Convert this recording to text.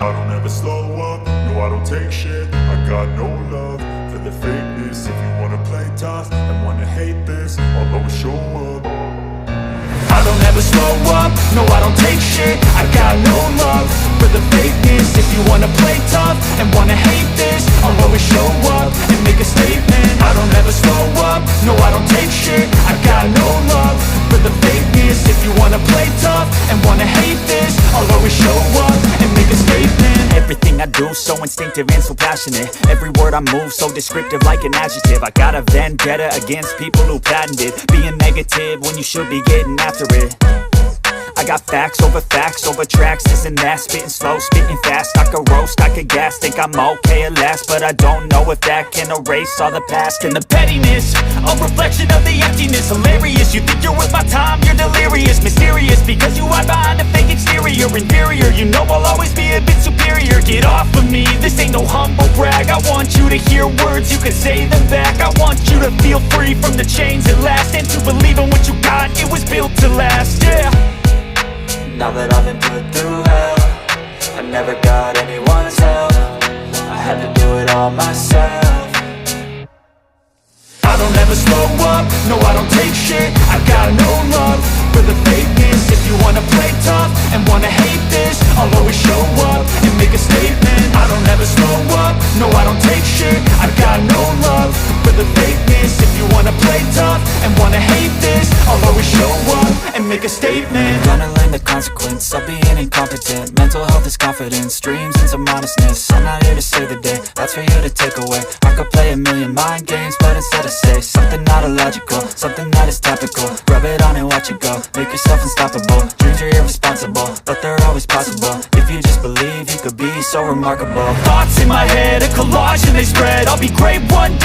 I don't ever slow up, no I don't take shit. I got no love for the fakeness. If you wanna play tough and wanna hate this, I'll always show up. I don't ever slow up, no I don't take shit. I got no love for the fakeness. If you wanna play tough and wanna hate this, I'll always show up and make a statement. I don't ever slow up, no I don't take shit. I got no love for the fakeness. If you wanna play tough and wanna hate this, I'll always show up and make a statement. Everything I do so instinctive and so passionate. Every word I move so descriptive like an adjective. I got a vendetta against people who patented being negative when you should be getting after it. I got facts over tracks, this and that. Spitting slow, spitting fast, I could roast, I could gas. Think I'm okay at last, but I don't know if that can erase all the past. And the pettiness, a reflection of the emptiness. Hilarious, you think you're worth my time, you're delirious. Mysterious, because you hide behind a fake exterior. Inferior, you know I'll always be a bit superior. Get off of me, this ain't no humble brag. I want you to hear words, you can say them back. I want you to feel free from the chains at last, and to believe in what you got, it was built to last, yeah. Now that I've been put through hell, I never got anyone's help. I had to do it all myself. I don't ever slow up, no I don't take shit. I got no love for the fakeness. If you wanna play tough and wanna hate this, I'll always show up and make a statement. I don't ever slow up, no I don't take shit. I got no love for the fakeness. If you wanna play tough and wanna hate this, I'll always show up and make a statement. Gonna learn the consequence of being incompetent. Mental health is confidence, dreams and some honestness. I'm not here to save the day, that's for you to take away. I could play a million mind games, but instead I say something not illogical, something that is topical. Rub it on and watch it go, make yourself unstoppable. Dreams are irresponsible, but they're always possible. If you just believe, you could be so remarkable. Thoughts in my head, a collage and they spread. I'll be great one day.